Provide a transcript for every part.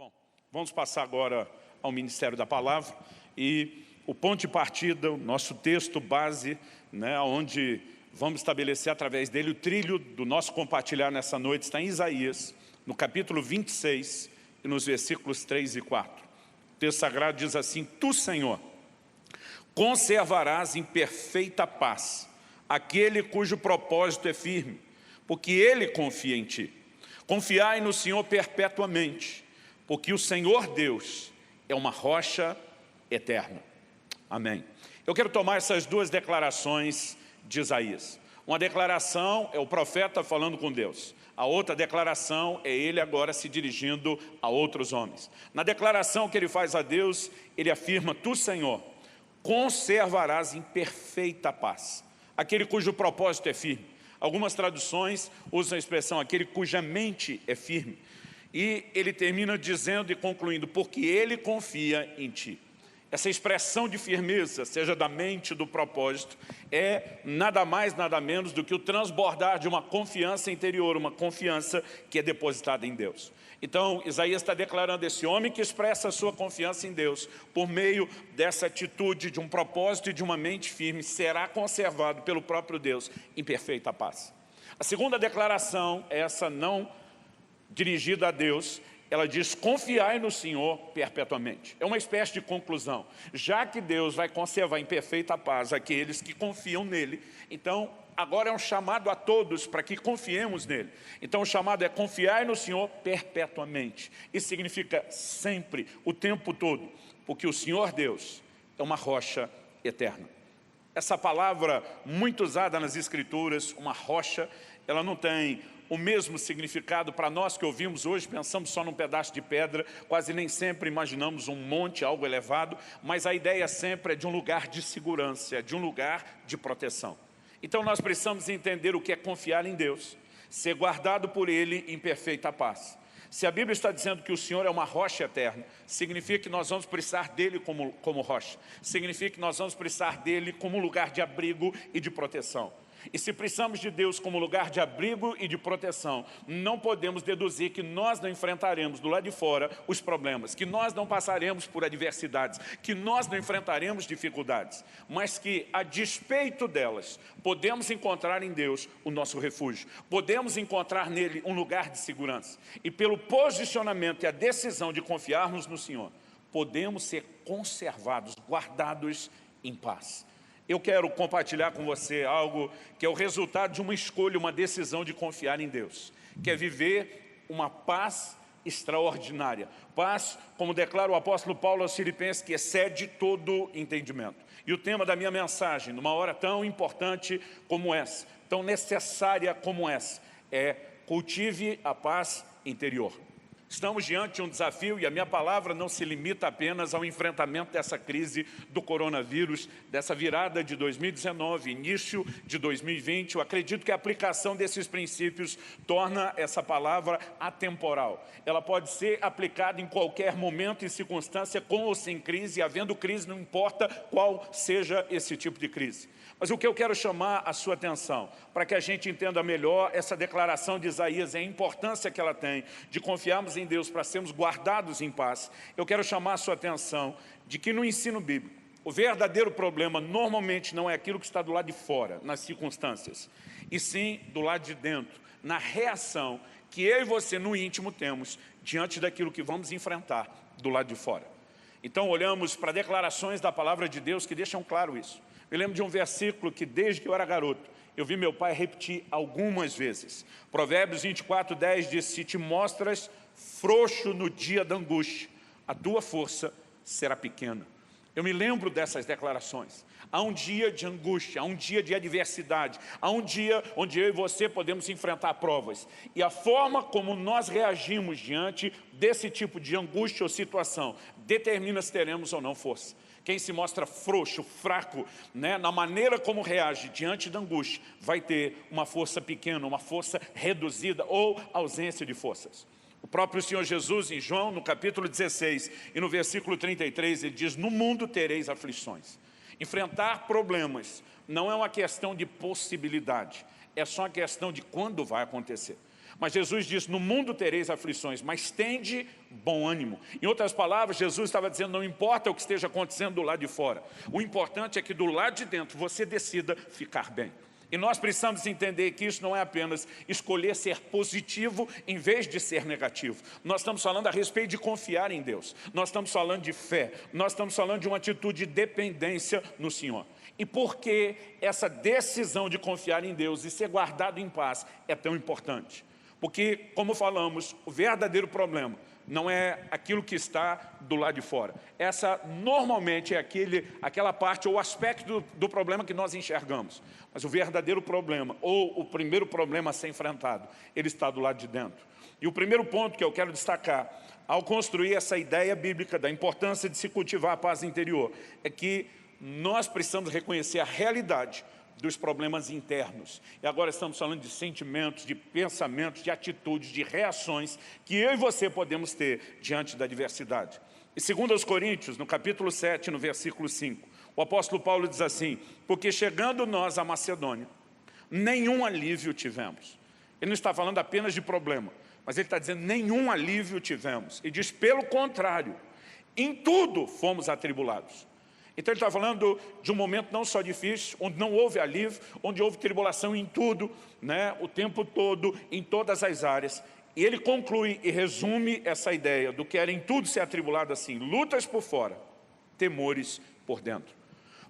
Bom, vamos passar agora ao Ministério da Palavra e o ponto de partida, o nosso texto base, onde vamos estabelecer através dele o trilho do nosso compartilhar nessa noite, está em Isaías, no capítulo 26 e nos versículos 3 e 4. O texto sagrado diz assim: Tu, Senhor, conservarás em perfeita paz aquele cujo propósito é firme, porque ele confia em ti. Confiai no Senhor perpetuamente, porque o Senhor Deus é uma rocha eterna. Amém. Eu quero tomar essas duas declarações de Isaías. Uma declaração é o profeta falando com Deus. A outra declaração é ele agora se dirigindo a outros homens. Na declaração que ele faz a Deus, ele afirma: Tu, Senhor, conservarás em perfeita paz aquele cujo propósito é firme. Algumas traduções usam a expressão aquele cuja mente é firme. E ele termina dizendo e concluindo: porque ele confia em ti. Essa expressão de firmeza, seja da mente, do propósito, é nada mais, nada menos do que o transbordar de uma confiança interior, uma confiança que é depositada em Deus. Então, Isaías está declarando esse homem que expressa a sua confiança em Deus, por meio dessa atitude de um propósito e de uma mente firme, será conservado pelo próprio Deus em perfeita paz. A segunda declaração, essa não dirigida a Deus, ela diz: confiai no Senhor perpetuamente. É uma espécie de conclusão. Já que Deus vai conservar em perfeita paz aqueles que confiam nele, então agora é um chamado a todos para que confiemos nele. Então o chamado é: confiai no Senhor perpetuamente. Isso significa sempre, o tempo todo, porque o Senhor Deus é uma rocha eterna. Essa palavra muito usada nas Escrituras, uma rocha, ela não tem o mesmo significado para nós que ouvimos hoje. Pensamos só num pedaço de pedra, quase nem sempre imaginamos um monte, algo elevado, mas a ideia sempre é de um lugar de segurança, de um lugar de proteção. Então nós precisamos entender o que é confiar em Deus, ser guardado por Ele em perfeita paz. Se a Bíblia está dizendo que o Senhor é uma rocha eterna, significa que nós vamos precisar dEle como rocha, significa que nós vamos precisar dEle como lugar de abrigo e de proteção. E se precisamos de Deus como lugar de abrigo e de proteção, não podemos deduzir que nós não enfrentaremos do lado de fora os problemas, que nós não passaremos por adversidades, que nós não enfrentaremos dificuldades, mas que, a despeito delas, podemos encontrar em Deus o nosso refúgio, podemos encontrar nele um lugar de segurança. E pelo posicionamento e a decisão de confiarmos no Senhor, podemos ser conservados, guardados em paz. Eu quero compartilhar com você algo que é o resultado de uma escolha, uma decisão de confiar em Deus, que é viver uma paz extraordinária. Paz, como declara o apóstolo Paulo aos Filipenses, que excede todo entendimento. E o tema da minha mensagem, numa hora tão importante como essa, tão necessária como essa, é: cultive a paz interior. Estamos diante de um desafio e a minha palavra não se limita apenas ao enfrentamento dessa crise do coronavírus, dessa virada de 2019, início de 2020. Eu acredito que a aplicação desses princípios torna essa palavra atemporal. Ela pode ser aplicada em qualquer momento e circunstância, com ou sem crise, e havendo crise, não importa qual seja esse tipo de crise. Mas o que eu quero chamar a sua atenção, para que a gente entenda melhor essa declaração de Isaías e a importância que ela tem de confiarmos em Deus para sermos guardados em paz, eu quero chamar a sua atenção de que no ensino bíblico, o verdadeiro problema normalmente não é aquilo que está do lado de fora, nas circunstâncias, e sim do lado de dentro, na reação que eu e você no íntimo temos diante daquilo que vamos enfrentar do lado de fora. Então olhamos para declarações da palavra de Deus que deixam claro isso. Eu lembro de um versículo que desde que eu era garoto, eu vi meu pai repetir algumas vezes. Provérbios 24:10 diz: se te mostras frouxo no dia da angústia, a tua força será pequena. Eu me lembro dessas declarações. Há um dia de angústia, há um dia de adversidade, há um dia onde eu e você podemos enfrentar provas. E a forma como nós reagimos diante desse tipo de angústia ou situação determina se teremos ou não força. Quem se mostra frouxo, fraco, na maneira como reage diante da angústia, vai ter uma força pequena, uma força reduzida ou ausência de forças. O próprio Senhor Jesus, em João, no capítulo 16 e no versículo 33, ele diz: no mundo tereis aflições. Enfrentar problemas não é uma questão de possibilidade, é só uma questão de quando vai acontecer. Mas Jesus disse, no mundo tereis aflições, mas tende bom ânimo. Em outras palavras, Jesus estava dizendo, não importa o que esteja acontecendo do lado de fora. O importante é que do lado de dentro você decida ficar bem. E nós precisamos entender que isso não é apenas escolher ser positivo em vez de ser negativo. Nós estamos falando a respeito de confiar em Deus. Nós estamos falando de fé. Nós estamos falando de uma atitude de dependência no Senhor. E por que essa decisão de confiar em Deus e ser guardado em paz é tão importante? Porque, como falamos, o verdadeiro problema não é aquilo que está do lado de fora. Essa, normalmente, é aquela parte ou aspecto do problema que nós enxergamos. Mas o verdadeiro problema, ou o primeiro problema a ser enfrentado, ele está do lado de dentro. E o primeiro ponto que eu quero destacar, ao construir essa ideia bíblica da importância de se cultivar a paz interior, é que nós precisamos reconhecer a realidade dos problemas internos. E agora estamos falando de sentimentos, de pensamentos, de atitudes, de reações que eu e você podemos ter diante da adversidade. E segundo aos Coríntios, no capítulo 7, no versículo 5, o apóstolo Paulo diz assim, porque chegando nós à Macedônia, nenhum alívio tivemos. Ele não está falando apenas de problema, mas ele está dizendo, nenhum alívio tivemos. E diz, pelo contrário, em tudo fomos atribulados. Então ele está falando de um momento não só difícil, onde não houve alívio, onde houve tribulação em tudo, né, o tempo todo, em todas as áreas. E ele conclui e resume essa ideia do que era em tudo ser atribulado assim, lutas por fora, temores por dentro.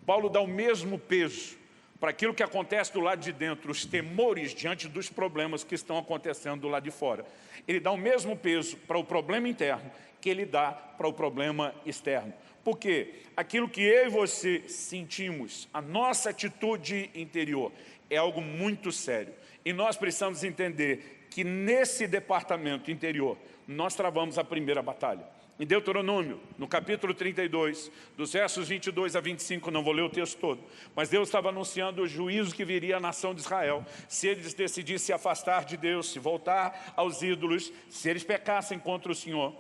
Paulo dá o mesmo peso para aquilo que acontece do lado de dentro, os temores diante dos problemas que estão acontecendo do lado de fora. Ele dá o mesmo peso para o problema interno que ele dá para o problema externo. Porque aquilo que eu e você sentimos, a nossa atitude interior, é algo muito sério. E nós precisamos entender que nesse departamento interior, nós travamos a primeira batalha. Em Deuteronômio, no capítulo 32, dos versos 22 a 25, não vou ler o texto todo, mas Deus estava anunciando o juízo que viria à nação de Israel, se eles decidissem se afastar de Deus, se voltar aos ídolos, se eles pecassem contra o Senhor.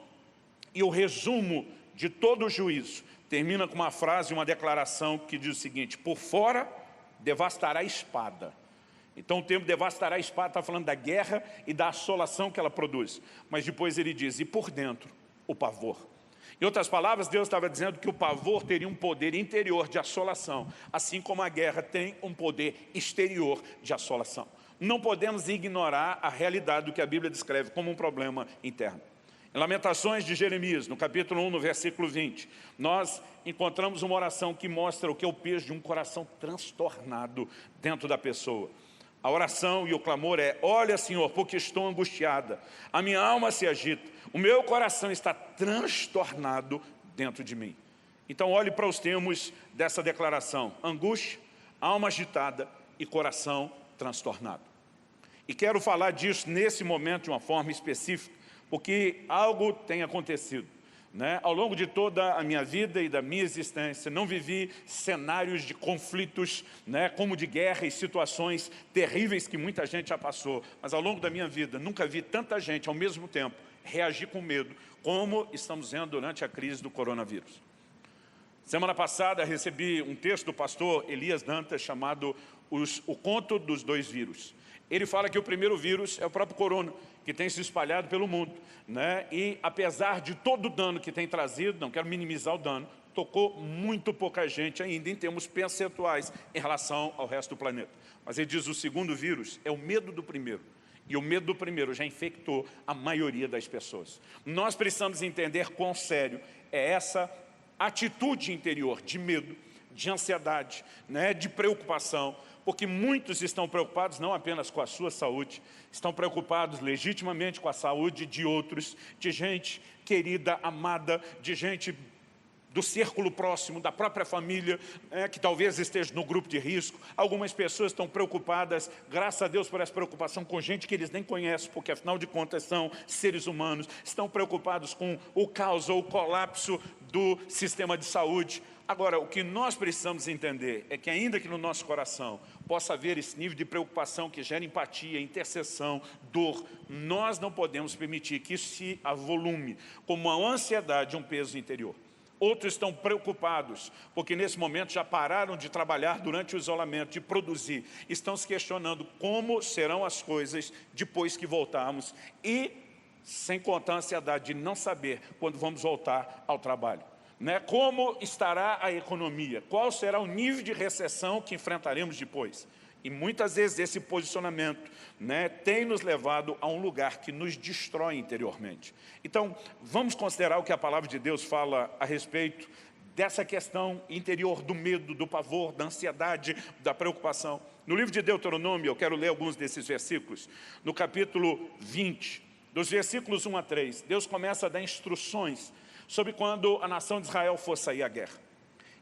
E o resumo de todo o juízo termina com uma frase, uma declaração que diz o seguinte, por fora devastará a espada. Então o termo devastará a espada está falando da guerra e da assolação que ela produz. Mas depois ele diz, e por dentro, o pavor. Em outras palavras, Deus estava dizendo que o pavor teria um poder interior de assolação, assim como a guerra tem um poder exterior de assolação. Não podemos ignorar a realidade do que a Bíblia descreve como um problema interno. Em Lamentações de Jeremias, no capítulo 1, no versículo 20, nós encontramos uma oração que mostra o que é o peso de um coração transtornado dentro da pessoa. A oração e o clamor é, olha, Senhor, porque estou angustiada, a minha alma se agita, o meu coração está transtornado dentro de mim. Então olhe para os termos dessa declaração, angústia, alma agitada e coração transtornado. E quero falar disso nesse momento de uma forma específica, porque algo tem acontecido. Ao longo de toda a minha vida e da minha existência, não vivi cenários de conflitos, como de guerra e situações terríveis que muita gente já passou. Mas ao longo da minha vida, nunca vi tanta gente ao mesmo tempo reagir com medo, como estamos vendo durante a crise do coronavírus. Semana passada recebi um texto do pastor Elias Dantas chamado O Conto dos Dois Vírus. Ele fala que o primeiro vírus é o próprio corona, que tem se espalhado pelo mundo. E apesar de todo o dano que tem trazido, não quero minimizar o dano, tocou muito pouca gente ainda em termos percentuais em relação ao resto do planeta. Mas ele diz que o segundo vírus é o medo do primeiro. E o medo do primeiro já infectou a maioria das pessoas. Nós precisamos entender quão sério é essa atitude interior de medo, de ansiedade, de preocupação, porque muitos estão preocupados não apenas com a sua saúde, estão preocupados legitimamente com a saúde de outros, de gente querida, amada, de gente do círculo próximo, da própria família, que talvez esteja no grupo de risco. Algumas pessoas estão preocupadas, graças a Deus por essa preocupação, com gente que eles nem conhecem, porque afinal de contas são seres humanos, estão preocupados com o caos ou o colapso do sistema de saúde. Agora, o que nós precisamos entender é que ainda que no nosso coração possa haver esse nível de preocupação que gera empatia, intercessão, dor, nós não podemos permitir que isso se avolume como uma ansiedade, um peso interior. Outros estão preocupados, porque nesse momento já pararam de trabalhar durante o isolamento, de produzir. Estão se questionando como serão as coisas depois que voltarmos e sem contar a ansiedade de não saber quando vamos voltar ao trabalho. Como estará a economia? Qual será o nível de recessão que enfrentaremos depois? E muitas vezes esse posicionamento tem nos levado a um lugar que nos destrói interiormente. Então, vamos considerar o que a palavra de Deus fala a respeito dessa questão interior do medo, do pavor, da ansiedade, da preocupação. No livro de Deuteronômio, eu quero ler alguns desses versículos. No capítulo 20, dos versículos 1 a 3, Deus começa a dar instruções sobre quando a nação de Israel for sair à guerra.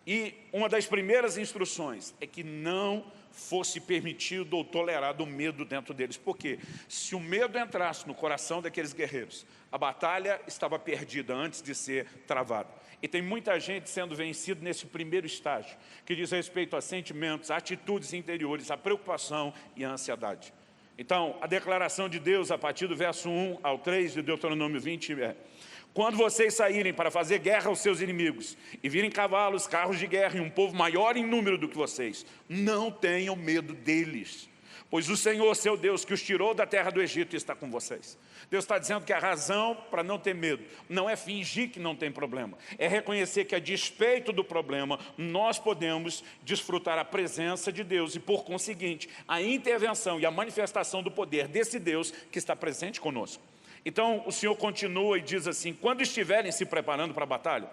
E uma das primeiras instruções é que não fosse permitido ou tolerado o medo dentro deles. Por quê? Se o medo entrasse no coração daqueles guerreiros, a batalha estava perdida antes de ser travada. E tem muita gente sendo vencida nesse primeiro estágio, que diz respeito a sentimentos, a atitudes interiores, a preocupação e a ansiedade. Então, a declaração de Deus, a partir do verso 1 ao 3 de Deuteronômio 20 é: quando vocês saírem para fazer guerra aos seus inimigos e virem cavalos, carros de guerra e um povo maior em número do que vocês, não tenham medo deles, pois o Senhor, seu Deus, que os tirou da terra do Egito, está com vocês. Deus está dizendo que a razão para não ter medo não é fingir que não tem problema, é reconhecer que, a despeito do problema, nós podemos desfrutar a presença de Deus e, por conseguinte, a intervenção e a manifestação do poder desse Deus que está presente conosco. Então, o Senhor continua e diz assim: quando estiverem se preparando para a batalha,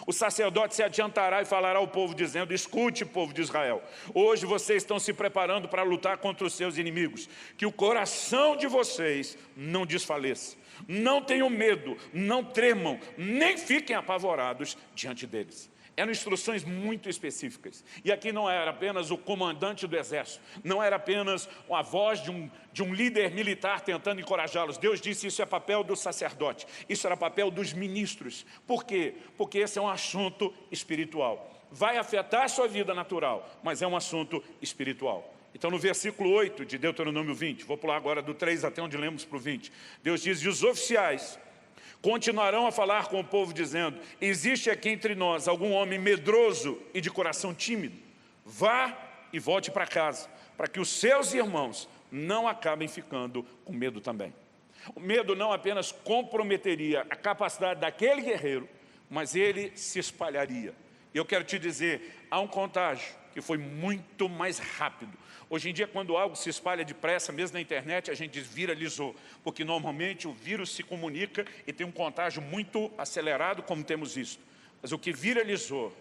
o sacerdote se adiantará e falará ao povo, dizendo: escute, povo de Israel, hoje vocês estão se preparando para lutar contra os seus inimigos, que o coração de vocês não desfaleça. Não tenham medo, não tremam, nem fiquem apavorados diante deles. Eram instruções muito específicas. E aqui não era apenas o comandante do exército, não era apenas a voz de um líder militar tentando encorajá-los. Deus disse: isso é papel do sacerdote, isso era papel dos ministros. Por quê? Porque esse é um assunto espiritual. Vai afetar a sua vida natural, mas é um assunto espiritual. Então, no versículo 8 de Deuteronômio 20, vou pular agora do 3 até onde lemos para o 20, Deus diz: e os oficiais continuarão a falar com o povo, dizendo: existe aqui entre nós algum homem medroso e de coração tímido? Vá e volte para casa, para que os seus irmãos não acabem ficando com medo também. O medo não apenas comprometeria a capacidade daquele guerreiro, mas ele se espalharia. E eu quero te dizer, há um contágio que foi muito mais rápido. Hoje em dia, quando algo se espalha depressa, mesmo na internet, a gente diz viralizou, porque normalmente o vírus se comunica e tem um contágio muito acelerado, como temos visto. Mas o que viralizou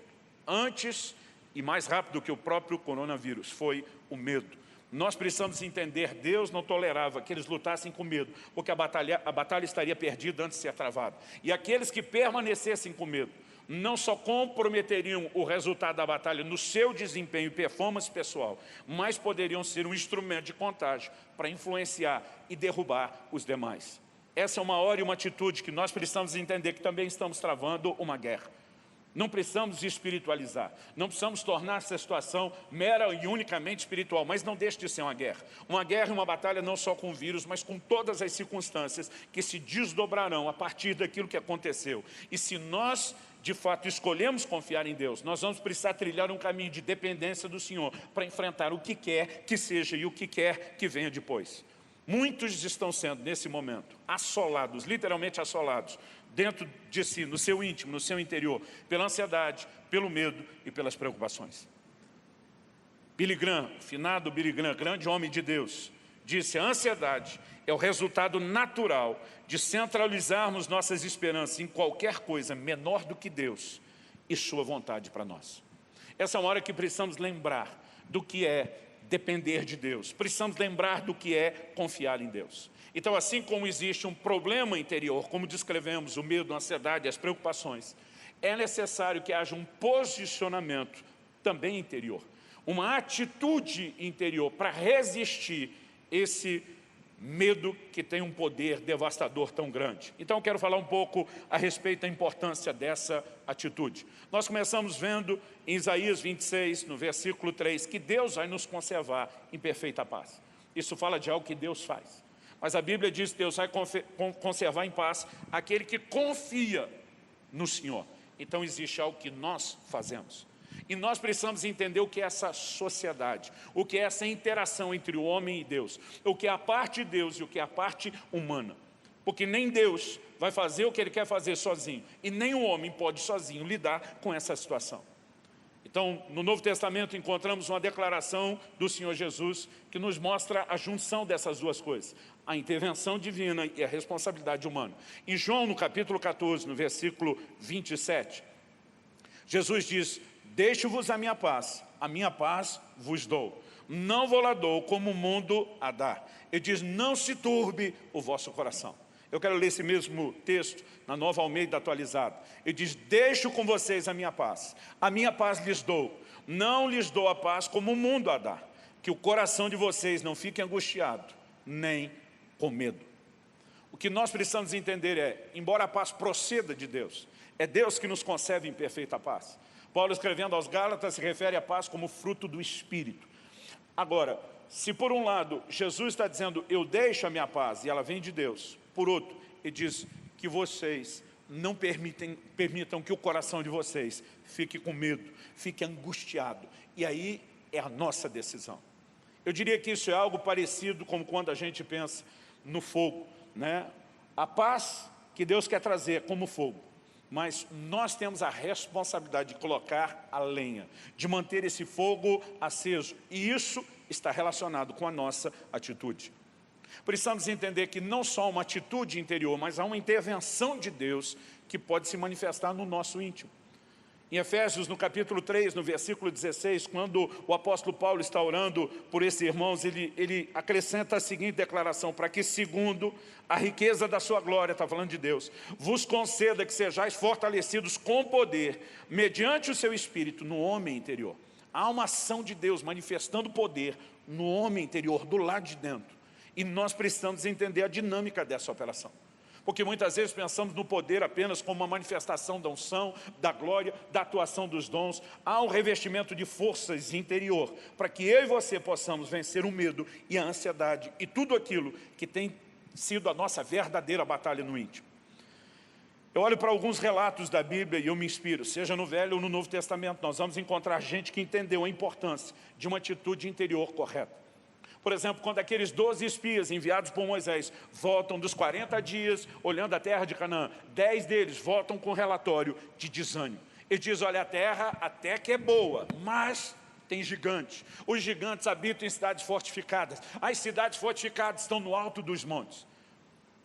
antes e mais rápido que o próprio coronavírus foi o medo. Nós precisamos entender, Deus não tolerava que eles lutassem com medo, porque a batalha estaria perdida antes de ser travada. E aqueles que permanecessem com medo não só comprometeriam o resultado da batalha no seu desempenho e performance pessoal, mas poderiam ser um instrumento de contágio para influenciar e derrubar os demais. Essa é uma hora e uma atitude que nós precisamos entender, que também estamos travando uma guerra. Não precisamos espiritualizar, não precisamos tornar essa situação mera e unicamente espiritual, mas não deixe de ser uma guerra. Uma guerra e uma batalha não só com o vírus, mas com todas as circunstâncias que se desdobrarão a partir daquilo que aconteceu. E se nós, de fato, escolhemos confiar em Deus, nós vamos precisar trilhar um caminho de dependência do Senhor para enfrentar o que quer que seja e o que quer que venha depois. Muitos estão sendo, nesse momento, assolados, literalmente assolados, dentro de si, no seu íntimo, no seu interior, pela ansiedade, pelo medo e pelas preocupações. Billy Graham, finado Billy Graham, grande homem de Deus, disse: a ansiedade é o resultado natural de centralizarmos nossas esperanças em qualquer coisa menor do que Deus e sua vontade para nós. Essa é uma hora que precisamos lembrar do que é depender de Deus. Precisamos lembrar do que é confiar em Deus. Então, assim como existe um problema interior, como descrevemos, o medo, a ansiedade, as preocupações, é necessário que haja um posicionamento também interior, uma atitude interior para resistir esse medo que tem um poder devastador tão grande. Então, eu quero falar um pouco a respeito da importância dessa atitude. Nós começamos vendo em Isaías 26, no versículo 3, que Deus vai nos conservar em perfeita paz. Isso fala de algo que Deus faz. Mas a Bíblia diz que Deus vai conservar em paz aquele que confia no Senhor. Então existe algo que nós fazemos. E nós precisamos entender o que é essa sociedade, o que é essa interação entre o homem e Deus, o que é a parte de Deus e o que é a parte humana. Porque nem Deus vai fazer o que Ele quer fazer sozinho, e nem o homem pode sozinho lidar com essa situação. Então, no Novo Testamento encontramos uma declaração do Senhor Jesus que nos mostra a junção dessas duas coisas, a intervenção divina e a responsabilidade humana. Em João, no capítulo 14, no versículo 27, Jesus diz: deixo-vos a minha paz vos dou. Não vou lá dou como o mundo a dá. Ele diz: não se turbe o vosso coração. Eu quero ler esse mesmo texto na Nova Almeida atualizada. Ele diz: deixo com vocês a minha paz lhes dou. Não lhes dou a paz como o mundo a dá. Que o coração de vocês não fique angustiado, nem com medo. O que nós precisamos entender é, embora a paz proceda de Deus, é Deus que nos concede em perfeita paz. Paulo, escrevendo aos Gálatas, se refere à paz como fruto do Espírito. Agora, se por um lado Jesus está dizendo, eu deixo a minha paz, e ela vem de Deus, por outro, ele diz que vocês não permitam que o coração de vocês fique com medo, fique angustiado. E aí é a nossa decisão. Eu diria que isso é algo parecido com quando a gente pensa no fogo, né? A paz que Deus quer trazer é como fogo. Mas nós temos a responsabilidade de colocar a lenha, de manter esse fogo aceso. E isso está relacionado com a nossa atitude. Precisamos entender que não só uma atitude interior, mas há uma intervenção de Deus que pode se manifestar no nosso íntimo. Em Efésios, no capítulo 3, no versículo 16, quando o apóstolo Paulo está orando por esses irmãos, ele acrescenta a seguinte declaração: para que segundo a riqueza da sua glória, está falando de Deus, vos conceda que sejais fortalecidos com poder, mediante o seu Espírito, no homem interior. Há uma ação de Deus manifestando poder no homem interior, do lado de dentro. E nós precisamos entender a dinâmica dessa operação. Porque muitas vezes pensamos no poder apenas como uma manifestação da unção, da glória, da atuação dos dons. Há um revestimento de forças interior, para que eu e você possamos vencer o medo e a ansiedade e tudo aquilo que tem sido a nossa verdadeira batalha no íntimo. Eu olho para alguns relatos da Bíblia e eu me inspiro, seja no Velho ou no Novo Testamento, nós vamos encontrar gente que entendeu a importância de uma atitude interior correta. Por exemplo, quando aqueles 12 espias enviados por Moisés voltam dos 40 dias olhando a terra de Canaã, 10 deles voltam com relatório de desânimo. Ele diz, olha, a terra até que é boa, mas tem gigantes. Os gigantes habitam em cidades fortificadas. As cidades fortificadas estão no alto dos montes.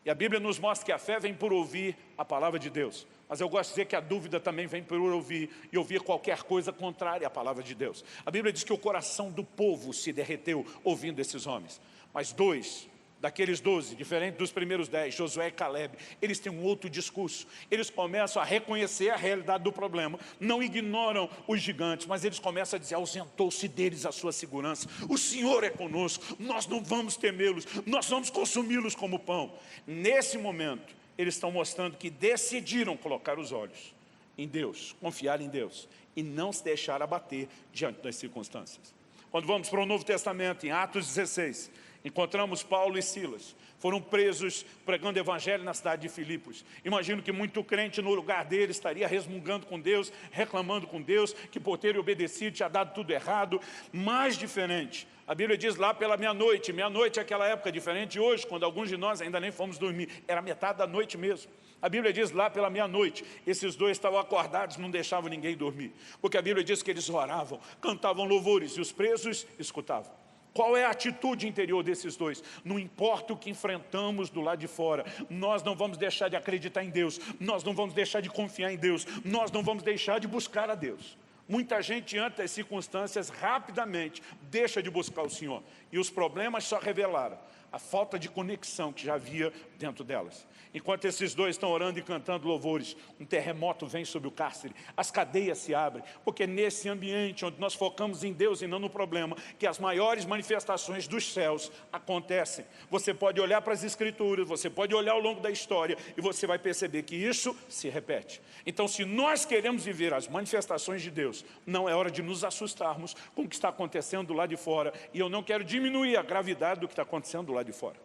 E a Bíblia nos mostra que a fé vem por ouvir a palavra de Deus. Mas eu gosto de dizer que a dúvida também vem por ouvir e ouvir qualquer coisa contrária à palavra de Deus. A Bíblia diz que o coração do povo se derreteu ouvindo esses homens. Mas dois daqueles 12, diferente dos primeiros 10, Josué e Caleb, eles têm um outro discurso. Eles começam a reconhecer a realidade do problema, não ignoram os gigantes, mas eles começam a dizer, ausentou-se deles a sua segurança. O Senhor é conosco, nós não vamos temê-los, nós vamos consumi-los como pão. Nesse momento, eles estão mostrando que decidiram colocar os olhos em Deus, confiar em Deus e não se deixar abater diante das circunstâncias. Quando vamos para o Novo Testamento, em Atos 16, encontramos Paulo e Silas. Foram presos pregando o evangelho na cidade de Filipos. Imagino que muito crente no lugar dele estaria resmungando com Deus, reclamando com Deus, que por ter obedecido tinha dado tudo errado. Mais diferente, a Bíblia diz lá pela meia-noite. Meia-noite é aquela época diferente de hoje, quando alguns de nós ainda nem fomos dormir. Era metade da noite mesmo. A Bíblia diz lá pela meia-noite, esses dois estavam acordados, não deixavam ninguém dormir. Porque a Bíblia diz que eles oravam, cantavam louvores e os presos escutavam. Qual é a atitude interior desses dois? Não importa o que enfrentamos do lado de fora, nós não vamos deixar de acreditar em Deus, nós não vamos deixar de confiar em Deus, nós não vamos deixar de buscar a Deus. Muita gente, diante das circunstâncias, rapidamente deixa de buscar o Senhor. E os problemas só revelaram a falta de conexão que já havia dentro delas. Enquanto esses dois estão orando e cantando louvores, um terremoto vem sobre o cárcere, as cadeias se abrem, porque nesse ambiente onde nós focamos em Deus e não no problema, que as maiores manifestações dos céus acontecem. Você pode olhar para as Escrituras, você pode olhar ao longo da história e você vai perceber que isso se repete. Então, se nós queremos viver as manifestações de Deus, não é hora de nos assustarmos com o que está acontecendo do lado de fora. E eu não quero diminuir a gravidade do que está acontecendo do lado de fora.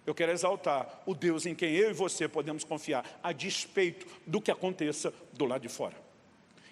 Eu quero exaltar o Deus em quem eu e você podemos confiar, a despeito do que aconteça do lado de fora.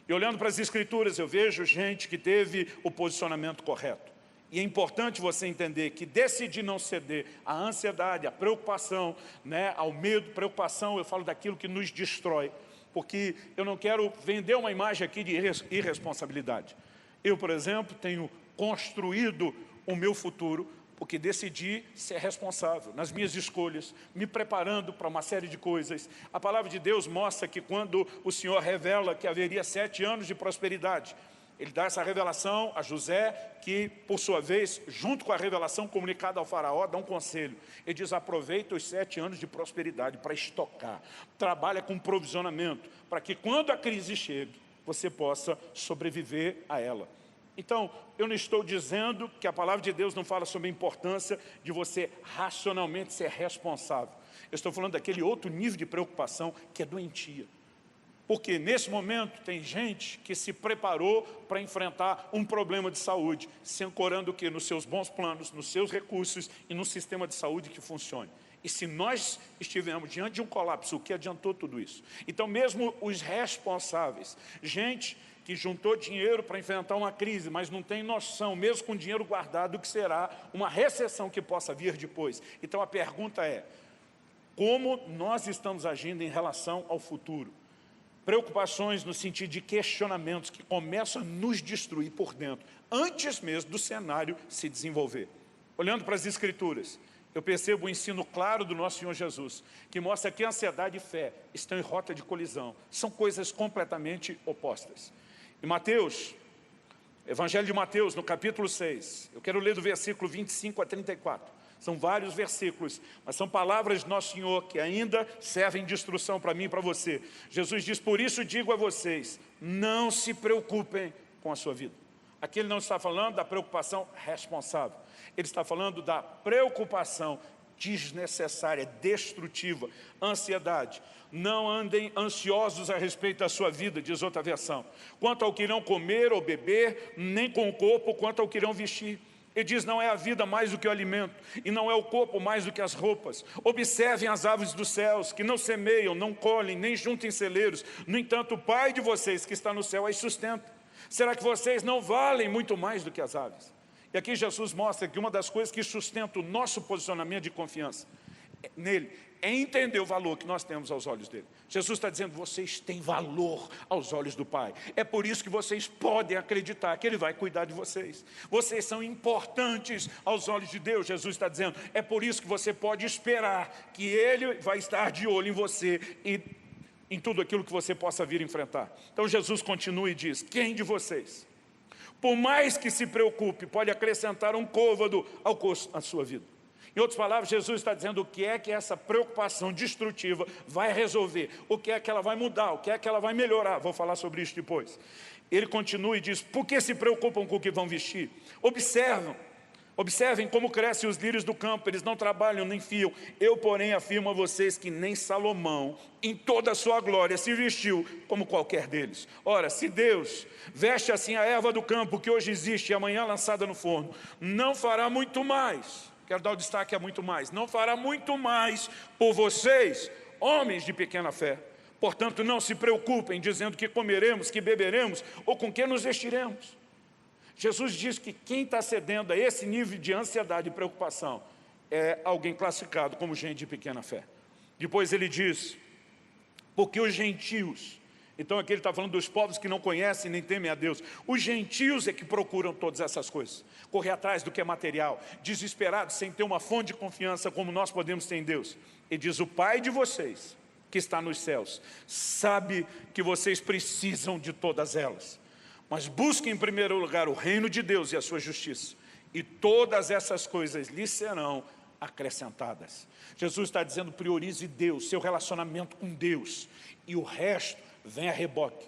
E olhando para as Escrituras, eu vejo gente que teve o posicionamento correto. E é importante você entender que decidir não ceder à ansiedade, à preocupação, né, ao medo, preocupação, eu falo daquilo que nos destrói. Porque eu não quero vender uma imagem aqui de irresponsabilidade. Eu, por exemplo, tenho construído o meu futuro porque decidi ser responsável nas minhas escolhas, me preparando para uma série de coisas. A palavra de Deus mostra que quando o Senhor revela que haveria 7 anos de prosperidade, Ele dá essa revelação a José, que, por sua vez, junto com a revelação comunicada ao faraó, dá um conselho. Ele diz, aproveita os 7 anos de prosperidade para estocar. Trabalha com provisionamento, para que quando a crise chegue, você possa sobreviver a ela. Então, eu não estou dizendo que a palavra de Deus não fala sobre a importância de você racionalmente ser responsável. Eu estou falando daquele outro nível de preocupação que é doentia. Porque nesse momento tem gente que se preparou para enfrentar um problema de saúde, se ancorando o quê? Nos seus bons planos, nos seus recursos e num sistema de saúde que funcione. E se nós estivermos diante de um colapso, o que adiantou tudo isso? Então mesmo os responsáveis, gente que juntou dinheiro para enfrentar uma crise, mas não tem noção, mesmo com dinheiro guardado, do que será uma recessão que possa vir depois. Então a pergunta é, como nós estamos agindo em relação ao futuro? Preocupações no sentido de questionamentos que começam a nos destruir por dentro, antes mesmo do cenário se desenvolver. Olhando para as Escrituras, eu percebo o ensino claro do nosso Senhor Jesus, que mostra que ansiedade e fé estão em rota de colisão, são coisas completamente opostas. Em Mateus, Evangelho de Mateus, no capítulo 6, eu quero ler do versículo 25 a 34. São vários versículos, mas são palavras de Nosso Senhor que ainda servem de instrução para mim e para você. Jesus diz, por isso digo a vocês, não se preocupem com a sua vida. Aqui ele não está falando da preocupação responsável. Ele está falando da preocupação desnecessária, destrutiva, ansiedade. Não andem ansiosos a respeito da sua vida, diz outra versão. Quanto ao que irão comer ou beber, nem com o corpo, quanto ao que irão vestir. Ele diz, não é a vida mais do que o alimento, e não é o corpo mais do que as roupas. Observem as aves dos céus, que não semeiam, não colhem, nem juntam em celeiros. No entanto, o Pai de vocês que está no céu as sustenta. Será que vocês não valem muito mais do que as aves? E aqui Jesus mostra que uma das coisas que sustenta o nosso posicionamento de confiança nele é entender o valor que nós temos aos olhos dele. Jesus está dizendo, vocês têm valor aos olhos do Pai. É por isso que vocês podem acreditar que Ele vai cuidar de vocês. Vocês são importantes aos olhos de Deus, Jesus está dizendo. É por isso que você pode esperar que Ele vai estar de olho em você e em tudo aquilo que você possa vir enfrentar. Então Jesus continua e diz, quem de vocês, por mais que se preocupe, pode acrescentar um côvado ao curso da sua vida? Em outras palavras, Jesus está dizendo o que é que essa preocupação destrutiva vai resolver, o que é que ela vai mudar, o que é que ela vai melhorar. Vou falar sobre isso depois. Ele continua e diz, por que se preocupam com o que vão vestir? Observem como crescem os lírios do campo, eles não trabalham nem fiam. Eu, porém, afirmo a vocês que nem Salomão, em toda a sua glória, se vestiu como qualquer deles. Ora, se Deus veste assim a erva do campo, que hoje existe e amanhã lançada no forno, não fará muito mais... Quero dar o destaque a muito mais. Não fará muito mais por vocês, homens de pequena fé. Portanto, não se preocupem dizendo que comeremos, que beberemos ou com que nos vestiremos. Jesus diz que quem está cedendo a esse nível de ansiedade e preocupação é alguém classificado como gente de pequena fé. Depois ele diz, porque os gentios... Então aqui ele está falando dos povos que não conhecem nem temem a Deus. Os gentios é que procuram todas essas coisas. Correr atrás do que é material. Desesperados, sem ter uma fonte de confiança como nós podemos ter em Deus. Ele diz, o Pai de vocês, que está nos céus, sabe que vocês precisam de todas elas. Mas busquem em primeiro lugar o reino de Deus e a sua justiça. E todas essas coisas lhes serão acrescentadas. Jesus está dizendo, priorize Deus, seu relacionamento com Deus. E o resto vem a reboque.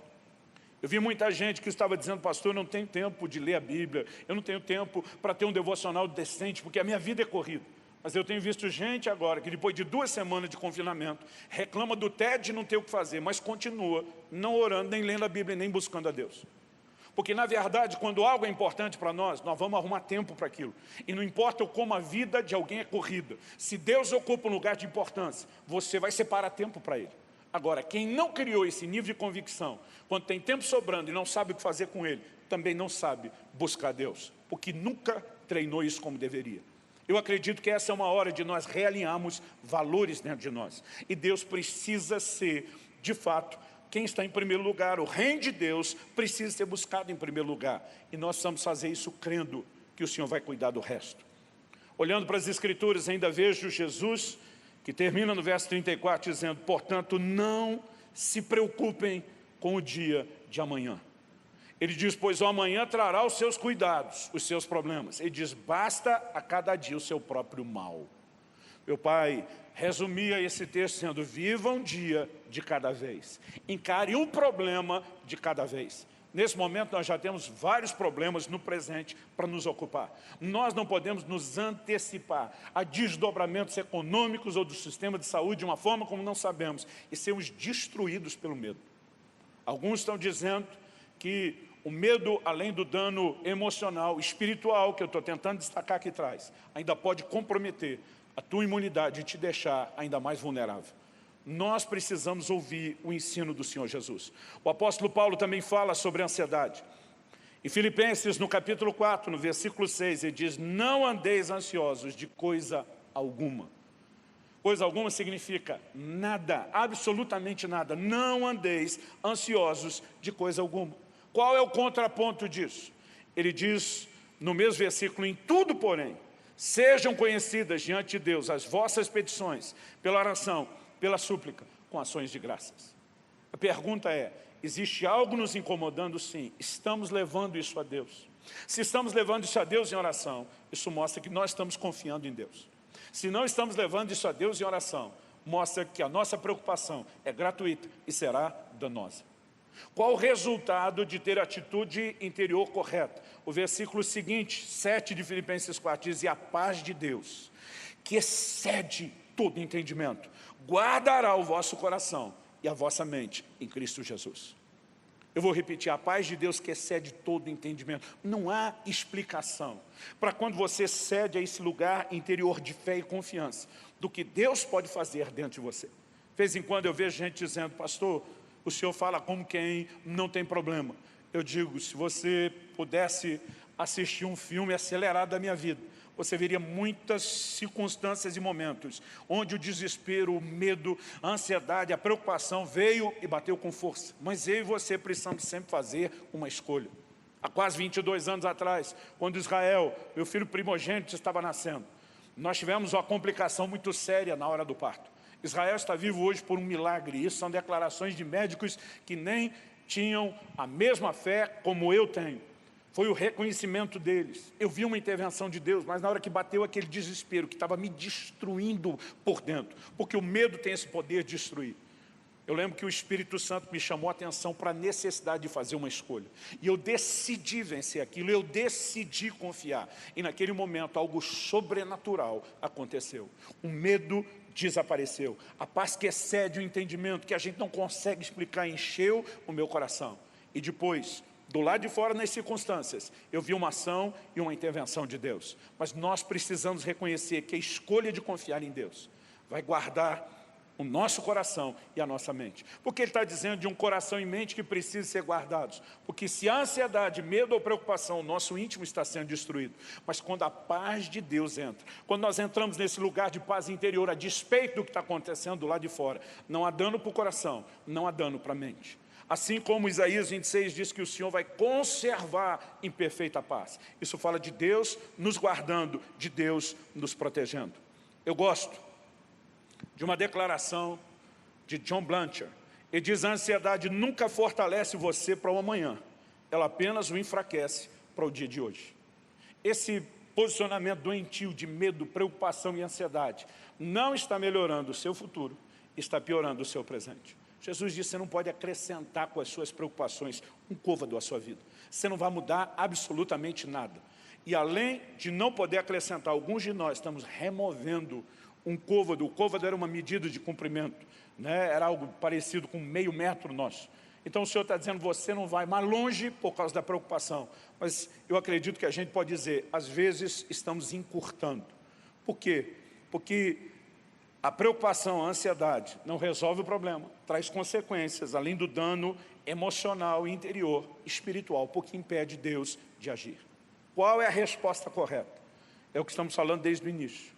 Eu vi muita gente que estava dizendo, pastor, eu não tenho tempo de ler a Bíblia, eu não tenho tempo para ter um devocional decente, porque a minha vida é corrida. Mas eu tenho visto gente agora, que depois de 2 semanas de confinamento, reclama do tédio de não ter o que fazer, mas continua não orando, nem lendo a Bíblia, nem buscando a Deus. Porque, na verdade, quando algo é importante para nós vamos arrumar tempo para aquilo. E não importa como a vida de alguém é corrida. Se Deus ocupa um lugar de importância, você vai separar tempo para Ele. Agora, quem não criou esse nível de convicção, quando tem tempo sobrando e não sabe o que fazer com ele, também não sabe buscar Deus, porque nunca treinou isso como deveria. Eu acredito que essa é uma hora de nós realinharmos valores dentro de nós. E Deus precisa ser, de fato, quem está em primeiro lugar. O reino de Deus precisa ser buscado em primeiro lugar. E nós precisamos fazer isso crendo que o Senhor vai cuidar do resto. Olhando para as Escrituras, ainda vejo Jesus, que termina no verso 34, dizendo: portanto, não se preocupem com o dia de amanhã. Ele diz: pois o amanhã trará os seus cuidados, os seus problemas. Ele diz: basta a cada dia o seu próprio mal. Meu pai resumia esse texto dizendo: viva um dia de cada vez. Encare um problema de cada vez. Nesse momento nós já temos vários problemas no presente para nos ocupar. Nós não podemos nos antecipar a desdobramentos econômicos ou do sistema de saúde de uma forma como não sabemos e sermos destruídos pelo medo. Alguns estão dizendo que o medo, além do dano emocional, espiritual, que eu estou tentando destacar aqui atrás, ainda pode comprometer a tua imunidade e te deixar ainda mais vulnerável. Nós precisamos ouvir o ensino do Senhor Jesus. O apóstolo Paulo também fala sobre a ansiedade. Em Filipenses, no capítulo 4, no versículo 6, ele diz: não andeis ansiosos de coisa alguma. Coisa alguma significa nada, absolutamente nada. Não andeis ansiosos de coisa alguma. Qual é o contraponto disso? Ele diz, no mesmo versículo: em tudo, porém, sejam conhecidas diante de Deus as vossas petições, pela oração, pela súplica, com ações de graças. A pergunta é: existe algo nos incomodando? Sim. Estamos levando isso a Deus? Se estamos levando isso a Deus em oração, isso mostra que nós estamos confiando em Deus. Se não estamos levando isso a Deus em oração, mostra que a nossa preocupação é gratuita e será danosa. Qual o resultado de ter a atitude interior correta? O versículo seguinte, 7 de Filipenses 4, diz: e a paz de Deus, que excede todo entendimento, guardará o vosso coração e a vossa mente em Cristo Jesus. Eu vou repetir: a paz de Deus que excede todo entendimento. Não há explicação para quando você cede a esse lugar interior de fé e confiança do que Deus pode fazer dentro de você. De vez em quando eu vejo gente dizendo: pastor, o senhor fala como quem não tem problema. Eu digo: se você pudesse assistir um filme acelerado da minha vida, você veria muitas circunstâncias e momentos onde o desespero, o medo, a ansiedade, a preocupação veio e bateu com força. Mas eu e você precisamos sempre fazer uma escolha. Há quase 22 anos atrás, quando Israel, meu filho primogênito, estava nascendo, nós tivemos uma complicação muito séria na hora do parto. Israel está vivo hoje por um milagre. Isso são declarações de médicos que nem tinham a mesma fé como eu tenho. Foi o reconhecimento deles. Eu vi uma intervenção de Deus, mas na hora que bateu aquele desespero, que estava me destruindo por dentro, porque o medo tem esse poder de destruir. Eu lembro que o Espírito Santo me chamou a atenção para a necessidade de fazer uma escolha. E eu decidi vencer aquilo, eu decidi confiar. E naquele momento algo sobrenatural aconteceu. O medo desapareceu. A paz que excede o entendimento, que a gente não consegue explicar, encheu o meu coração. E depois, do lado de fora, nas circunstâncias, eu vi uma ação e uma intervenção de Deus. Mas nós precisamos reconhecer que a escolha de confiar em Deus vai guardar o nosso coração e a nossa mente. Porque ele está dizendo de um coração e mente que precisam ser guardados. Porque se a ansiedade, medo ou preocupação, o nosso íntimo está sendo destruído. Mas quando a paz de Deus entra, quando nós entramos nesse lugar de paz interior, a despeito do que está acontecendo do lado de fora, não há dano para o coração, não há dano para a mente. Assim como Isaías 26 diz que o Senhor vai conservar em perfeita paz. Isso fala de Deus nos guardando, de Deus nos protegendo. Eu gosto de uma declaração de John Blanchard. Ele diz: a ansiedade nunca fortalece você para o amanhã, ela apenas o enfraquece para o dia de hoje. Esse posicionamento doentio de medo, preocupação e ansiedade não está melhorando o seu futuro, está piorando o seu presente. Jesus disse: você não pode acrescentar com as suas preocupações um côvado à sua vida. Você não vai mudar absolutamente nada. E além de não poder acrescentar, alguns de nós estamos removendo um côvado. O côvado era uma medida de comprimento, né? Era algo parecido com meio metro nosso. Então o Senhor está dizendo: você não vai mais longe por causa da preocupação. Mas eu acredito que a gente pode dizer, às vezes estamos encurtando. Por quê? Porque A preocupação, a ansiedade não resolve o problema, traz consequências, além do dano emocional, interior, espiritual, porque impede Deus de agir. Qual é a resposta correta? É o que estamos falando desde o início.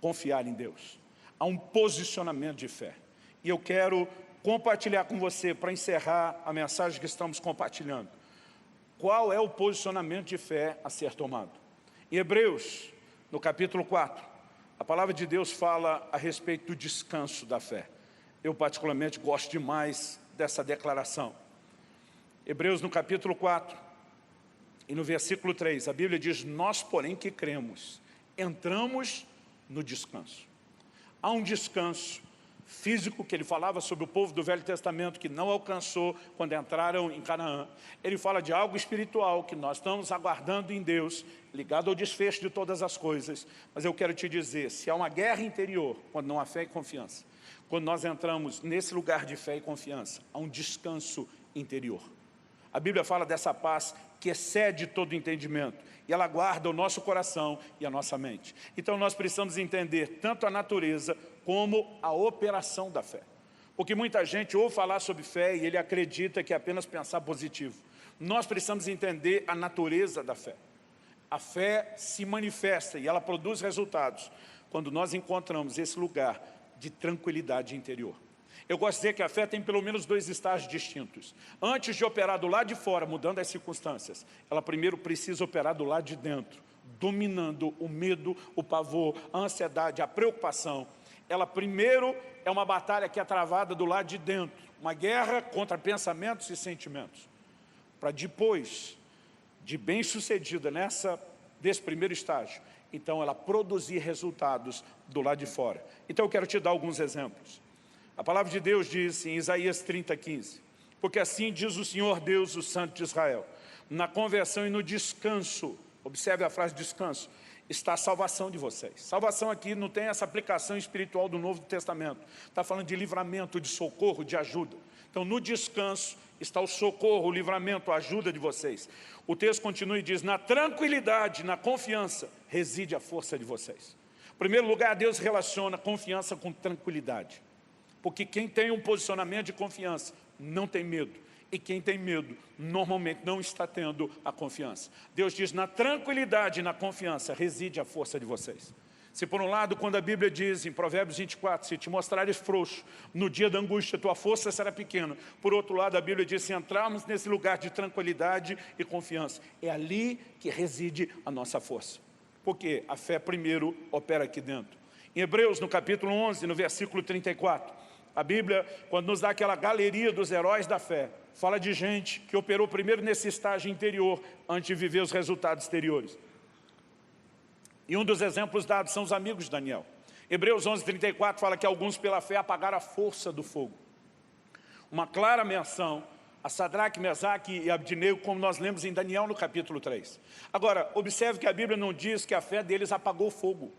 Confiar em Deus. Há um posicionamento de fé. E eu quero compartilhar com você, para encerrar a mensagem que estamos compartilhando, qual é o posicionamento de fé a ser tomado. Em Hebreus, no capítulo 4, a palavra de Deus fala a respeito do descanso da fé. Eu particularmente gosto demais dessa declaração. Hebreus no capítulo 4, e no versículo 3, a Bíblia diz: nós, porém, que cremos, entramos no descanso. Há um descanso físico que ele falava sobre o povo do Velho Testamento que não alcançou quando entraram em Canaã. Ele fala de algo espiritual que nós estamos aguardando em Deus, ligado ao desfecho de todas as coisas. Mas eu quero te dizer, se há uma guerra interior, quando não há fé e confiança, quando nós entramos nesse lugar de fé e confiança, há um descanso interior. A Bíblia fala dessa paz que excede todo entendimento, e ela guarda o nosso coração e a nossa mente. Então nós precisamos entender tanto a natureza como a operação da fé. Porque muita gente ouve falar sobre fé e ele acredita que é apenas pensar positivo. Nós precisamos entender a natureza da fé. A fé se manifesta e ela produz resultados quando nós encontramos esse lugar de tranquilidade interior. Eu gosto de dizer que a fé tem pelo menos 2 estágios distintos. Antes de operar do lado de fora, mudando as circunstâncias, ela primeiro precisa operar do lado de dentro, dominando o medo, o pavor, a ansiedade, a preocupação. Ela primeiro é uma batalha que é travada do lado de dentro, uma guerra contra pensamentos e sentimentos. Para depois, de bem-sucedida desse primeiro estágio, então ela produzir resultados do lado de fora. Então eu quero te dar alguns exemplos. A palavra de Deus diz em Isaías 30:15, porque assim diz o Senhor Deus, o Santo de Israel, na conversão e no descanso, observe a frase descanso, está a salvação de vocês. Salvação aqui não tem essa aplicação espiritual do Novo Testamento. Está falando de livramento, de socorro, de ajuda. Então no descanso está o socorro, o livramento, a ajuda de vocês. O texto continua e diz, na tranquilidade, na confiança, reside a força de vocês. Em primeiro lugar, Deus relaciona confiança com tranquilidade. Porque quem tem um posicionamento de confiança não tem medo. E quem tem medo, normalmente não está tendo a confiança. Deus diz, na tranquilidade e na confiança, reside a força de vocês. Se por um lado, quando a Bíblia diz em Provérbios 24, se te mostrares frouxo, no dia da angústia, tua força será pequena. Por outro lado, a Bíblia diz, se entrarmos nesse lugar de tranquilidade e confiança, é ali que reside a nossa força. Porque a fé primeiro opera aqui dentro. Em Hebreus, no capítulo 11, no versículo 34, a Bíblia, quando nos dá aquela galeria dos heróis da fé, fala de gente que operou primeiro nesse estágio interior, antes de viver os resultados exteriores. E um dos exemplos dados são os amigos de Daniel. Hebreus 11:34 fala que alguns pela fé apagaram a força do fogo. Uma clara menção a Sadraque, Mesaque e Abdinego, como nós lemos em Daniel no capítulo 3. Agora, observe que a Bíblia não diz que a fé deles apagou o fogo.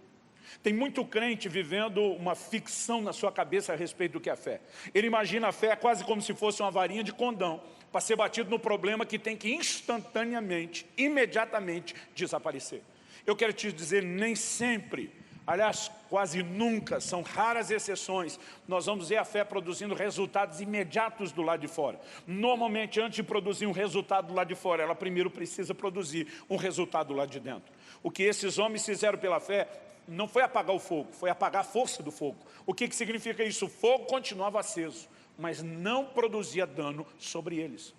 Tem muito crente vivendo uma ficção na sua cabeça a respeito do que é fé. Ele imagina a fé quase como se fosse uma varinha de condão para ser batido no problema que tem que instantaneamente, imediatamente desaparecer. Eu quero te dizer, nem sempre, aliás, quase nunca, são raras exceções, nós vamos ver a fé produzindo resultados imediatos do lado de fora. Normalmente, antes de produzir um resultado do lado de fora, ela primeiro precisa produzir um resultado do lado de dentro. O que esses homens fizeram pela fé não foi apagar o fogo, foi apagar a força do fogo. O que significa isso? O fogo continuava aceso, mas não produzia dano sobre eles.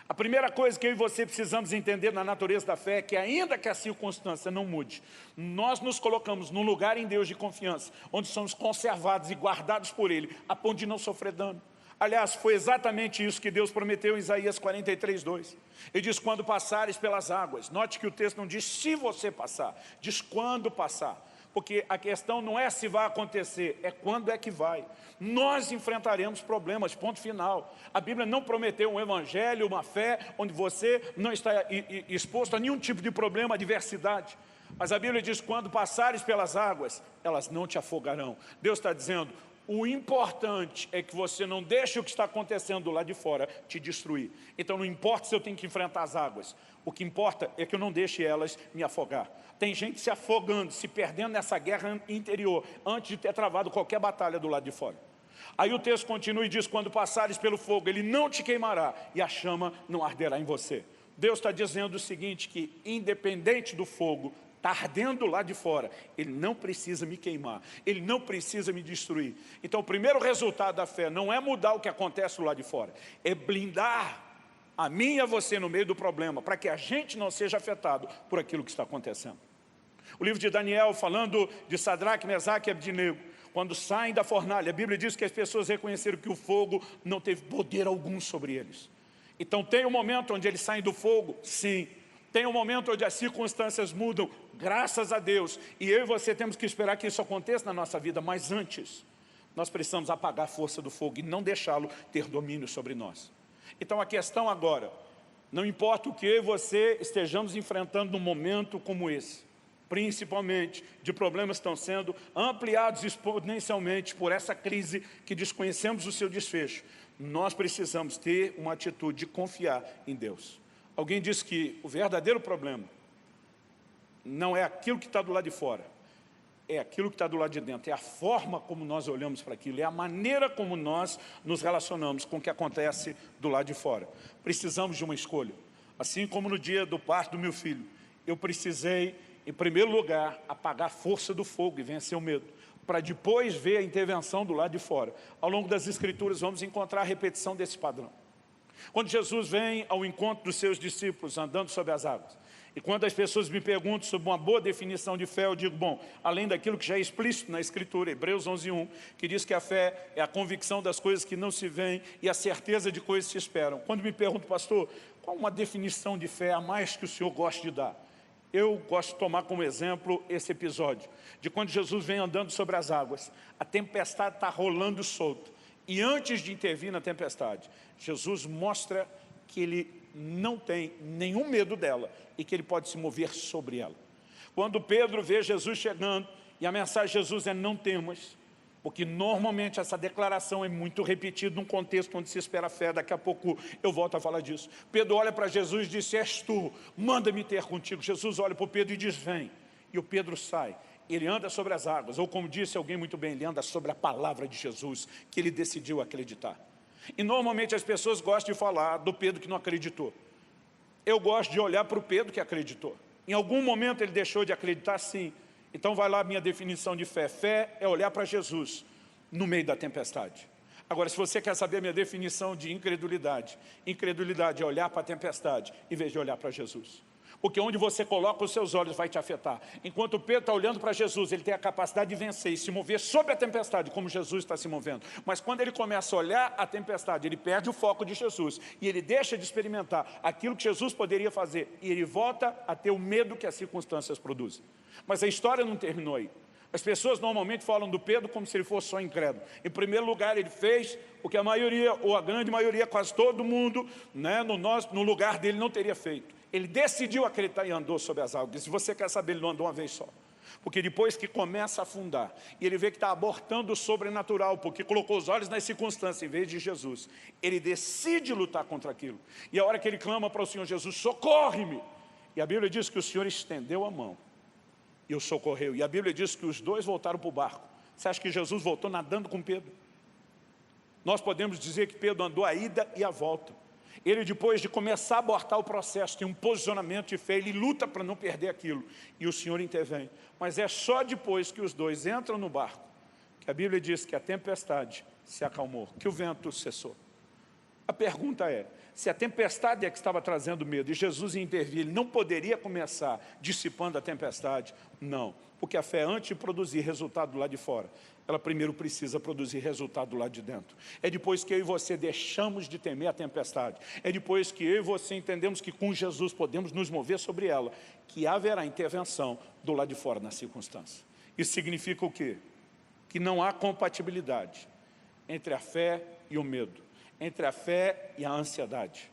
A primeira coisa que eu e você precisamos entender na natureza da fé é que ainda que a circunstância não mude, nós nos colocamos num lugar em Deus de confiança, onde somos conservados e guardados por Ele, a ponto de não sofrer dano. Aliás, foi exatamente isso que Deus prometeu em Isaías 43:2. Ele diz, quando passares pelas águas. Note que o texto não diz se você passar, diz quando passar. Porque a questão não é se vai acontecer, é quando é que vai. Nós enfrentaremos problemas, ponto final. A Bíblia não prometeu um evangelho, uma fé, onde você não está exposto a nenhum tipo de problema, adversidade. Mas a Bíblia diz, quando passares pelas águas, elas não te afogarão. Deus está dizendo, O importante é que você não deixe o que está acontecendo lá de fora te destruir. Então não importa se eu tenho que enfrentar as águas. O que importa é que eu não deixe elas me afogar. Tem gente se afogando, se perdendo nessa guerra interior, antes de ter travado qualquer batalha do lado de fora. Aí o texto continua e diz, quando passares pelo fogo, ele não te queimará e a chama não arderá em você. Deus está dizendo o seguinte, que independente do fogo, está ardendo lá de fora, ele não precisa me queimar, ele não precisa me destruir. Então o primeiro resultado da fé não é mudar o que acontece lá de fora, é blindar a mim e a você no meio do problema, para que a gente não seja afetado por aquilo que está acontecendo. O livro de Daniel, falando de Sadraque, Mesaque e Abdinego, quando saem da fornalha, a Bíblia diz que as pessoas reconheceram que o fogo não teve poder algum sobre eles. Então tem um momento onde eles saem do fogo, sim. Tem um momento onde as circunstâncias mudam, graças a Deus. E eu e você temos que esperar que isso aconteça na nossa vida, mas antes, nós precisamos apagar a força do fogo e não deixá-lo ter domínio sobre nós. Então a questão agora, não importa o que eu e você estejamos enfrentando num momento como esse, principalmente de problemas que estão sendo ampliados exponencialmente por essa crise que desconhecemos o seu desfecho, nós precisamos ter uma atitude de confiar em Deus. Alguém disse que o verdadeiro problema não é aquilo que está do lado de fora, é aquilo que está do lado de dentro, é a forma como nós olhamos para aquilo, é a maneira como nós nos relacionamos com o que acontece do lado de fora. Precisamos de uma escolha. Assim como no dia do parto do meu filho, eu precisei, em primeiro lugar, apagar a força do fogo e vencer o medo, para depois ver a intervenção do lado de fora. Ao longo das Escrituras vamos encontrar a repetição desse padrão. Quando Jesus vem ao encontro dos seus discípulos andando sobre as águas, e quando as pessoas me perguntam sobre uma boa definição de fé, eu digo, bom, além daquilo que já é explícito na Escritura, Hebreus 11:1, que diz que a fé é a convicção das coisas que não se veem e a certeza de coisas que se esperam. Quando me perguntam, pastor, qual uma definição de fé a mais que o senhor gosta de dar? Eu gosto de tomar como exemplo esse episódio, de quando Jesus vem andando sobre as águas, a tempestade está rolando solto, e antes de intervir na tempestade, Jesus mostra que ele não tem nenhum medo dela e que ele pode se mover sobre ela. Quando Pedro vê Jesus chegando, e a mensagem de Jesus é não temas, porque normalmente essa declaração é muito repetida num contexto onde se espera fé, daqui a pouco eu volto a falar disso. Pedro olha para Jesus e diz, és tu, manda-me ter contigo. Jesus olha para o Pedro e diz, vem. E o Pedro sai. Ele anda sobre as águas, ou como disse alguém muito bem, ele anda sobre a palavra de Jesus, que ele decidiu acreditar. E normalmente as pessoas gostam de falar do Pedro que não acreditou. Eu gosto de olhar para o Pedro que acreditou. Em algum momento ele deixou de acreditar, sim. Então vai lá a minha definição de fé. Fé é olhar para Jesus no meio da tempestade. Agora, se você quer saber a minha definição de incredulidade, incredulidade é olhar para a tempestade em vez de olhar para Jesus. Porque onde você coloca os seus olhos vai te afetar. Enquanto Pedro está olhando para Jesus, ele tem a capacidade de vencer e se mover sobre a tempestade, como Jesus está se movendo. Mas quando ele começa a olhar a tempestade, ele perde o foco de Jesus e ele deixa de experimentar aquilo que Jesus poderia fazer e ele volta a ter o medo que as circunstâncias produzem. Mas a história não terminou aí. As pessoas normalmente falam do Pedro como se ele fosse só incrédulo. Em primeiro lugar, ele fez o que a maioria, ou a grande maioria, quase todo mundo, né, no lugar dele não teria feito. Ele decidiu acreditar e andou sobre as águas. Se você quer saber, ele não andou uma vez só. Porque depois que começa a afundar, e ele vê que está abortando o sobrenatural, porque colocou os olhos nas circunstâncias em vez de Jesus, ele decide lutar contra aquilo. E a hora que ele clama para o Senhor Jesus, socorre-me! E a Bíblia diz que o Senhor estendeu a mão e o socorreu. E a Bíblia diz que os dois voltaram para o barco. Você acha que Jesus voltou nadando com Pedro? Nós podemos dizer que Pedro andou a ida e a volta. Ele, depois de começar a abortar o processo, tem um posicionamento de fé, ele luta para não perder aquilo. E o Senhor intervém. Mas é só depois que os dois entram no barco, que a Bíblia diz que a tempestade se acalmou, que o vento cessou. A pergunta é, se a tempestade é que estava trazendo medo e Jesus ia intervir, ele não poderia começar dissipando a tempestade? Não, porque a fé, antes de produzir resultado do lado de fora, ela primeiro precisa produzir resultado do lado de dentro. É depois que eu e você deixamos de temer a tempestade, é depois que eu e você entendemos que com Jesus podemos nos mover sobre ela, que haverá intervenção do lado de fora na circunstância. Isso significa o quê? Que não há compatibilidade entre a fé e o medo, entre a fé e a ansiedade.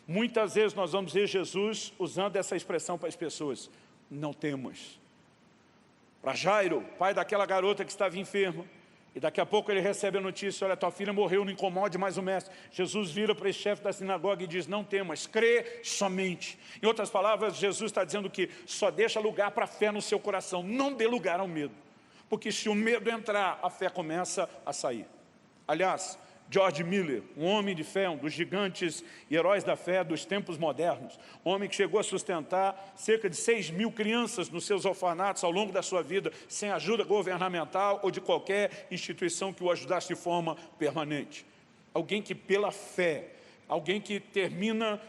Muitas vezes nós vamos ver Jesus usando essa expressão para as pessoas, não temas. Para Jairo, pai daquela garota que estava enferma, E daqui a pouco ele recebe a notícia, olha, tua filha morreu, não incomode mais o mestre. Jesus vira para esse chefe da sinagoga e diz, não temas, crê somente. Em outras palavras, Jesus está dizendo que só deixa lugar para a fé no seu coração, não dê lugar ao medo. Porque se o medo entrar, a fé começa a sair. Aliás, George Miller, um homem de fé, um dos gigantes e heróis da fé dos tempos modernos, um homem que chegou a sustentar cerca de 6.000 crianças nos seus orfanatos ao longo da sua vida, sem ajuda governamental ou de qualquer instituição que o ajudasse de forma permanente. Alguém que pela fé, alguém que termina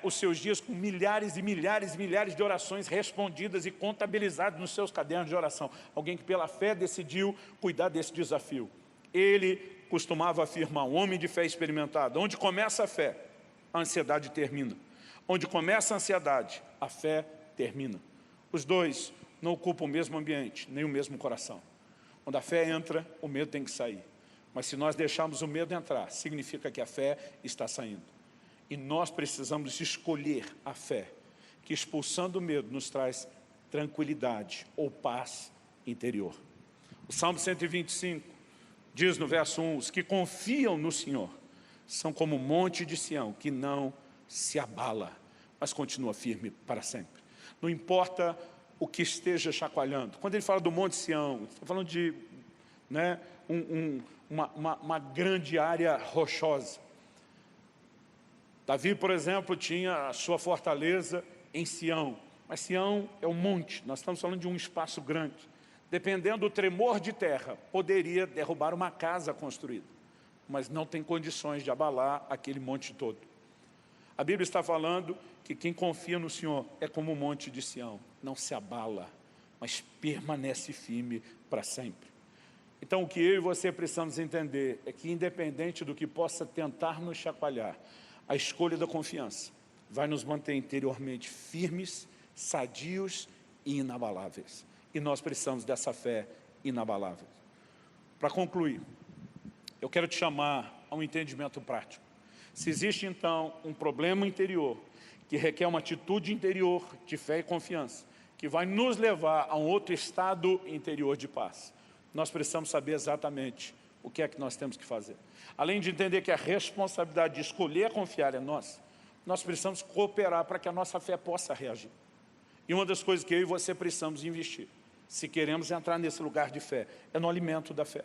os seus dias com milhares e milhares e milhares de orações respondidas e contabilizadas nos seus cadernos de oração. Alguém que pela fé decidiu cuidar desse desafio. Ele costumava afirmar, um homem de fé experimentado, onde começa a fé, a ansiedade termina. Onde começa a ansiedade, a fé termina. Os dois não ocupam o mesmo ambiente, nem o mesmo coração. Quando a fé entra, o medo tem que sair. Mas se nós deixarmos o medo entrar, significa que a fé está saindo. E nós precisamos escolher a fé, que expulsando o medo nos traz tranquilidade ou paz interior. O Salmo 125 diz no verso 1, os que confiam no Senhor são como o monte de Sião, que não se abala, mas continua firme para sempre. Não importa o que esteja chacoalhando. Quando ele fala do monte Sião, está falando de uma grande área rochosa. Davi, por exemplo, tinha a sua fortaleza em Sião, mas Sião é um monte, nós estamos falando de um espaço grande. Dependendo do tremor de terra, poderia derrubar uma casa construída, mas não tem condições de abalar aquele monte todo. A Bíblia está falando que quem confia no Senhor é como o monte de Sião, não se abala, mas permanece firme para sempre. Então o que eu e você precisamos entender é que independente do que possa tentar nos chacoalhar, a escolha da confiança vai nos manter interiormente firmes, sadios e inabaláveis. E nós precisamos dessa fé inabalável. Para concluir, eu quero te chamar a um entendimento prático. Se existe, então, um problema interior que requer uma atitude interior de fé e confiança, que vai nos levar a um outro estado interior de paz, nós precisamos saber exatamente o que é que nós temos que fazer. Além de entender que a responsabilidade de escolher confiar é nossa, nós precisamos cooperar para que a nossa fé possa reagir. E uma das coisas que eu e você precisamos investir, se queremos entrar nesse lugar de fé, é no alimento da fé.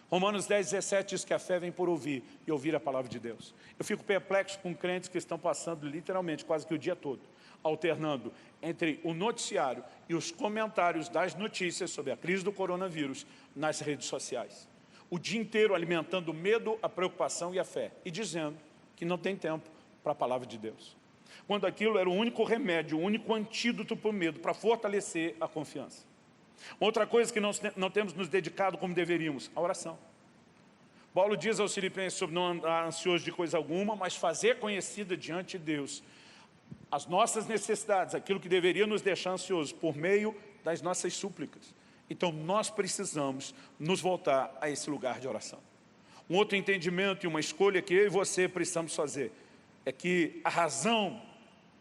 Romanos 10:17 diz que a fé vem por ouvir e ouvir a palavra de Deus. Eu fico perplexo com crentes que estão passando literalmente quase que o dia todo, alternando entre o noticiário e os comentários das notícias sobre a crise do coronavírus nas redes sociais. O dia inteiro alimentando o medo, a preocupação e a fé, e dizendo que não tem tempo para a palavra de Deus. Quando aquilo era o único remédio, o único antídoto para o medo, para fortalecer a confiança. Outra coisa que não temos nos dedicado como deveríamos, a oração. Paulo diz aos Filipenses sobre não andar ansioso de coisa alguma, mas fazer conhecida diante de Deus as nossas necessidades, aquilo que deveria nos deixar ansiosos, por meio das nossas súplicas. Então nós precisamos nos voltar a esse lugar de oração. Um outro entendimento e uma escolha que eu e você precisamos fazer é que a razão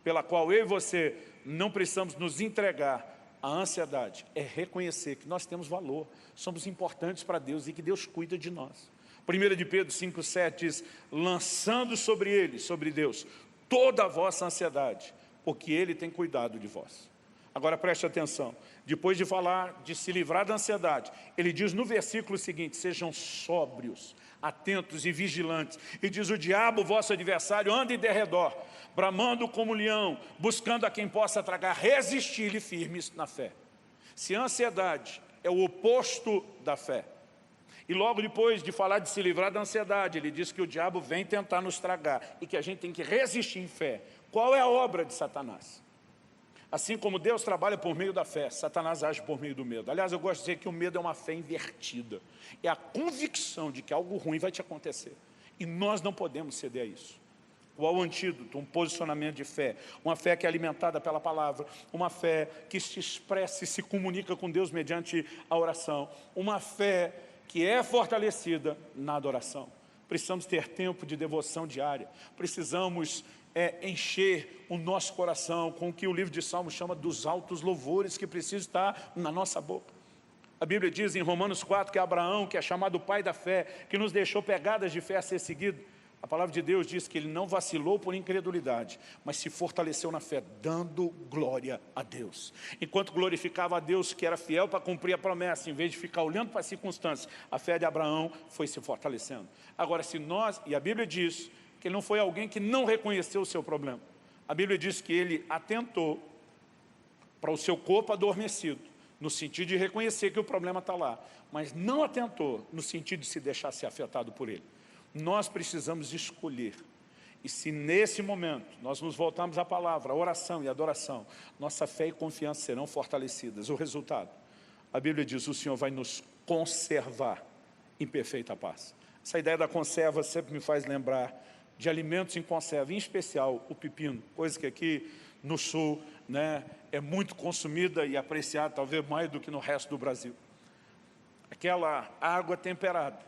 pela qual eu e você não precisamos nos entregar à ansiedade é reconhecer que nós temos valor, somos importantes para Deus e que Deus cuida de nós. 1 de Pedro 5,7 diz, lançando sobre ele, sobre Deus, toda a vossa ansiedade, porque Ele tem cuidado de vós. Agora preste atenção, depois de falar de se livrar da ansiedade, ele diz no versículo seguinte, sejam sóbrios, atentos e vigilantes. E diz, o diabo, vosso adversário, anda em derredor, bramando como leão, buscando a quem possa tragar, resistir-lhe firmes na fé. Se a ansiedade é o oposto da fé, e logo depois de falar de se livrar da ansiedade, ele diz que o diabo vem tentar nos tragar e que a gente tem que resistir em fé. Qual é a obra de Satanás? Assim como Deus trabalha por meio da fé, Satanás age por meio do medo. Aliás, eu gosto de dizer que o medo é uma fé invertida. É a convicção de que algo ruim vai te acontecer. E nós não podemos ceder a isso. Qual o antídoto? Um posicionamento de fé. Uma fé que é alimentada pela palavra. Uma fé que se expressa e se comunica com Deus mediante a oração. Uma fé que é fortalecida na adoração. Precisamos ter tempo de devoção diária. Precisamos encher o nosso coração com o que o livro de Salmos chama dos altos louvores que precisam estar na nossa boca. A Bíblia diz em Romanos 4 que Abraão, que é chamado pai da fé, que nos deixou pegadas de fé a ser seguido, a palavra de Deus diz que ele não vacilou por incredulidade, mas se fortaleceu na fé, dando glória a Deus. Enquanto glorificava a Deus, que era fiel para cumprir a promessa, em vez de ficar olhando para as circunstâncias, a fé de Abraão foi se fortalecendo. Agora, se nós, e a Bíblia diz que ele não foi alguém que não reconheceu o seu problema. A Bíblia diz que ele atentou para o seu corpo adormecido, no sentido de reconhecer que o problema está lá, mas não atentou no sentido de se deixar ser afetado por ele. Nós precisamos escolher. E se nesse momento nós nos voltarmos à palavra, à oração e à adoração, nossa fé e confiança serão fortalecidas. O resultado, a Bíblia diz, o Senhor vai nos conservar em perfeita paz. Essa ideia da conserva sempre me faz lembrar de alimentos em conserva, em especial o pepino, coisa que aqui no sul, né, é muito consumida e apreciada, talvez mais do que no resto do Brasil. Aquela água temperada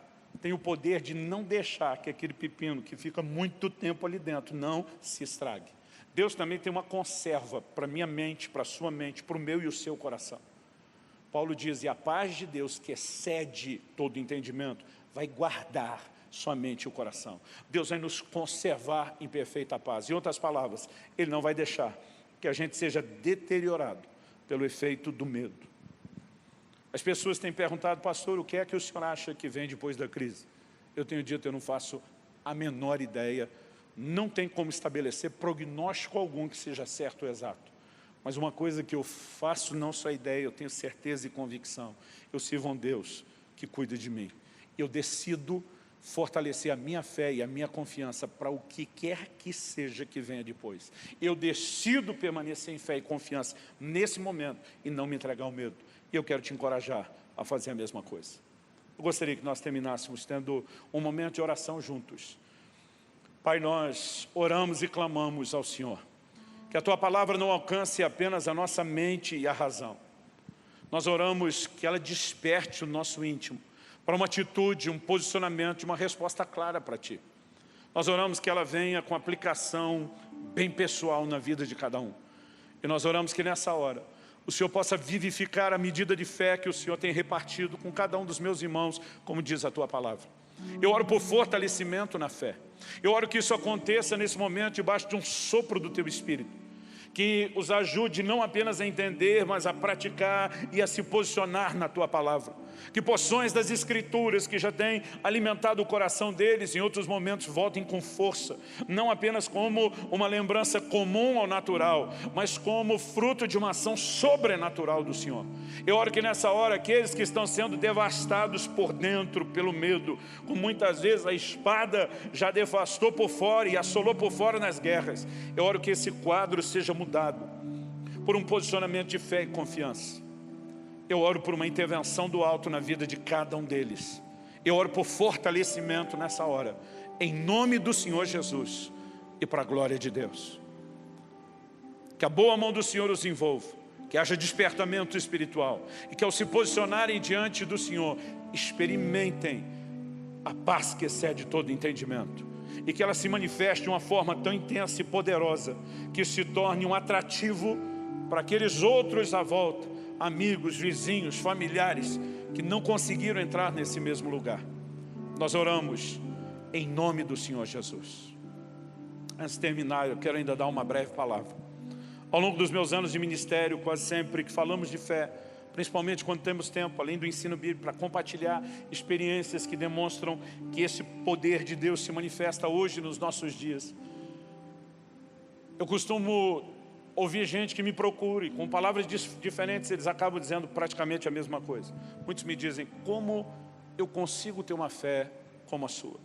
tem o poder de não deixar que aquele pepino que fica muito tempo ali dentro não se estrague. Deus também tem uma conserva para a minha mente, para a sua mente, para o meu e o seu coração. Paulo diz, e a paz de Deus, que excede todo entendimento, vai guardar sua mente e o coração. Deus vai nos conservar em perfeita paz. Em outras palavras, Ele não vai deixar que a gente seja deteriorado pelo efeito do medo. As pessoas têm perguntado, pastor, o que é que o senhor acha que vem depois da crise? Eu tenho dito, eu não faço a menor ideia, não tem como estabelecer prognóstico algum que seja certo ou exato. Mas uma coisa que eu faço não só ideia, eu tenho certeza e convicção. Eu sirvo a um Deus que cuida de mim. Eu decido fortalecer a minha fé e a minha confiança para o que quer que seja que venha depois. Eu decido permanecer em fé e confiança nesse momento e não me entregar ao medo. E eu quero te encorajar a fazer a mesma coisa. Eu gostaria que nós terminássemos tendo um momento de oração juntos. Pai, nós oramos e clamamos ao Senhor. Que a Tua palavra não alcance apenas a nossa mente e a razão. Nós oramos que ela desperte o nosso íntimo para uma atitude, um posicionamento, uma resposta clara para Ti. Nós oramos que ela venha com aplicação bem pessoal na vida de cada um. E nós oramos que nessa hora o Senhor possa vivificar a medida de fé que o Senhor tem repartido com cada um dos meus irmãos, como diz a Tua palavra. Eu oro por fortalecimento na fé. Eu oro que isso aconteça nesse momento debaixo de um sopro do Teu Espírito, que os ajude não apenas a entender, mas a praticar e a se posicionar na Tua palavra. Que porções das Escrituras que já têm alimentado o coração deles, em outros momentos voltem com força, não apenas como uma lembrança comum ao natural, mas como fruto de uma ação sobrenatural do Senhor. Eu oro que nessa hora, aqueles que estão sendo devastados por dentro, pelo medo, como muitas vezes a espada já devastou por fora e assolou por fora nas guerras, eu oro que esse quadro seja mudado por um posicionamento de fé e confiança. Eu oro por uma intervenção do alto na vida de cada um deles. Eu oro por fortalecimento nessa hora, em nome do Senhor Jesus e para a glória de Deus. Que a boa mão do Senhor os envolva, que haja despertamento espiritual e que ao se posicionarem diante do Senhor, experimentem a paz que excede todo entendimento e que ela se manifeste de uma forma tão intensa e poderosa que se torne um atrativo para aqueles outros à volta, amigos, vizinhos, familiares que não conseguiram entrar nesse mesmo lugar. Nós oramos em nome do Senhor Jesus. Antes de terminar, eu quero ainda dar uma breve palavra. Ao longo dos meus anos de ministério, quase sempre que falamos de fé, principalmente quando temos tempo, além do ensino bíblico, para compartilhar experiências que demonstram que esse poder de Deus se manifesta hoje nos nossos dias. Eu costumo ouvir gente que me procure, com palavras diferentes, eles acabam dizendo praticamente a mesma coisa. Muitos me dizem, como eu consigo ter uma fé como a sua?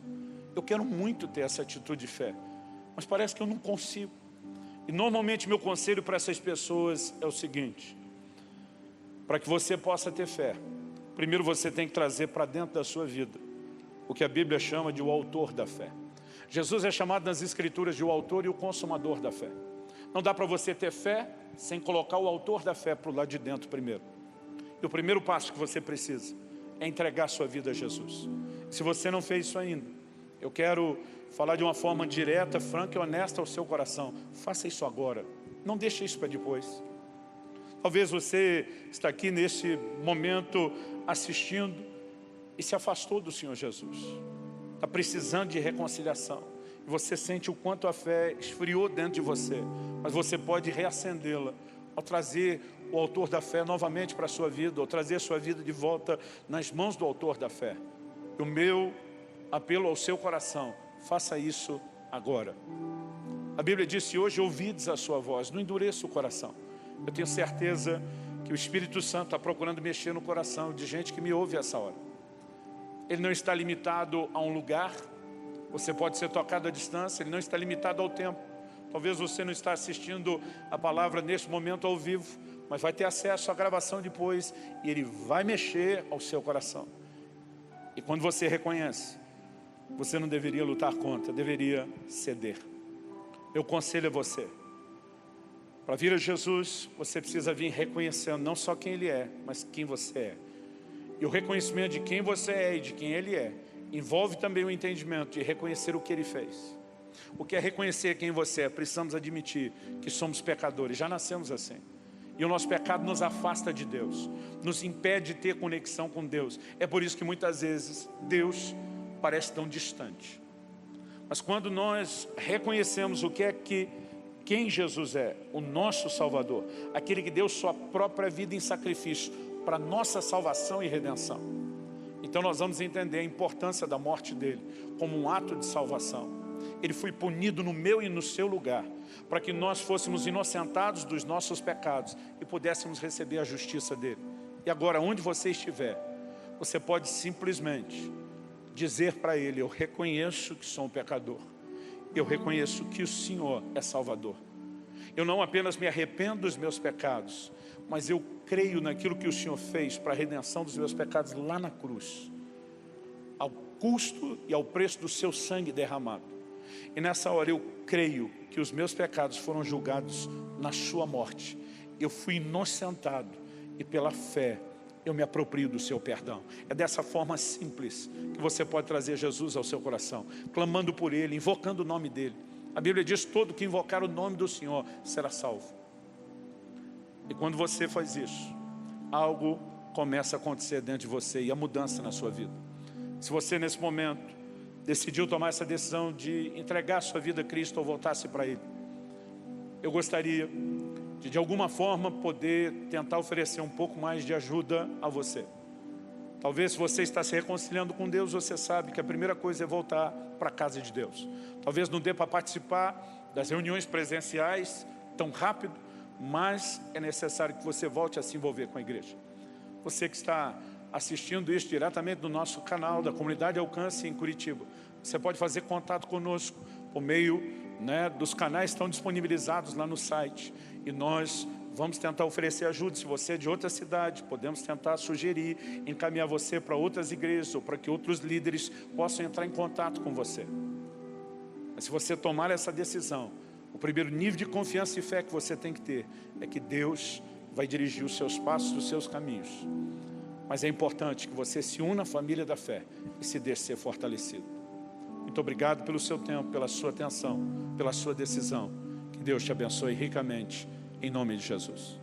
Eu quero muito ter essa atitude de fé, mas parece que eu não consigo. E normalmente meu conselho para essas pessoas é o seguinte: para que você possa ter fé, primeiro você tem que trazer para dentro da sua vida o que a Bíblia chama de o autor da fé. Jesus é chamado nas Escrituras de o autor e o consumador da fé. Não dá para você ter fé sem colocar o autor da fé para o lado de dentro primeiro. E o primeiro passo que você precisa é entregar sua vida a Jesus. Se você não fez isso ainda, eu quero falar de uma forma direta, franca e honesta ao seu coração. Faça isso agora, não deixe isso para depois. Talvez você está aqui nesse momento assistindo e se afastou do Senhor Jesus. Está precisando de reconciliação. E você sente o quanto a fé esfriou dentro de você. Mas você pode reacendê-la ao trazer o autor da fé novamente para a sua vida, ou trazer a sua vida de volta nas mãos do autor da fé. E o meu apelo ao seu coração, faça isso agora. A Bíblia diz: se hoje ouvides a sua voz, não endureça o coração. Eu tenho certeza que o Espírito Santo está procurando mexer no coração de gente que me ouve essa hora. Ele não está limitado a um lugar, você pode ser tocado à distância, ele não está limitado ao tempo. Talvez você não está assistindo a palavra neste momento ao vivo, mas vai ter acesso à gravação depois, e ele vai mexer ao seu coração. E quando você reconhece, você não deveria lutar contra, deveria ceder. Eu aconselho a você, para vir a Jesus, você precisa vir reconhecendo não só quem Ele é, mas quem você é. E o reconhecimento de quem você é e de quem Ele é, envolve também o entendimento de reconhecer o que Ele fez. O que é reconhecer quem você é? Precisamos admitir que somos pecadores, já nascemos assim. E o nosso pecado nos afasta de Deus, nos impede de ter conexão com Deus. É por isso que muitas vezes Deus parece tão distante. Mas quando nós reconhecemos o que é que quem Jesus é, o nosso Salvador, aquele que deu sua própria vida em sacrifício para nossa salvação e redenção, então nós vamos entender a importância da morte dele como um ato de salvação. Ele foi punido no meu e no seu lugar, para que nós fôssemos inocentados dos nossos pecados e pudéssemos receber a justiça dele. E agora, onde você estiver, você pode simplesmente dizer para ele: eu reconheço que sou um pecador, eu reconheço que o Senhor é Salvador. Eu não apenas me arrependo dos meus pecados, mas eu creio naquilo que o Senhor fez para a redenção dos meus pecados lá na cruz, ao custo e ao preço do seu sangue derramado. E nessa hora eu creio que os meus pecados foram julgados na sua morte. Eu fui inocentado e pela fé eu me aproprio do seu perdão. É dessa forma simples que você pode trazer Jesus ao seu coração, clamando por Ele, invocando o nome dEle. A Bíblia diz: todo que invocar o nome do Senhor será salvo. E quando você faz isso, algo começa a acontecer dentro de você e a mudança na sua vida. Se você nesse momento decidiu tomar essa decisão de entregar a sua vida a Cristo ou voltar-se para Ele, eu gostaria de alguma forma poder tentar oferecer um pouco mais de ajuda a você. Talvez se você está se reconciliando com Deus, você sabe que a primeira coisa é voltar para a casa de Deus. Talvez não dê para participar das reuniões presenciais tão rápido, mas é necessário que você volte a se envolver com a igreja. Você que está assistindo isso diretamente no nosso canal da Comunidade Alcance em Curitiba, você pode fazer contato conosco por meio dos canais que estão disponibilizados lá no site, e nós vamos tentar oferecer ajuda. Se você é de outra cidade, podemos tentar sugerir, encaminhar você para outras igrejas, ou para que outros líderes possam entrar em contato com você. Mas se você tomar essa decisão, o primeiro nível de confiança e fé que você tem que ter é que Deus vai dirigir os seus passos, os seus caminhos. Mas é importante que você se una à família da fé e se deixe ser fortalecido. Muito obrigado pelo seu tempo, pela sua atenção, pela sua decisão. Que Deus te abençoe ricamente, em nome de Jesus.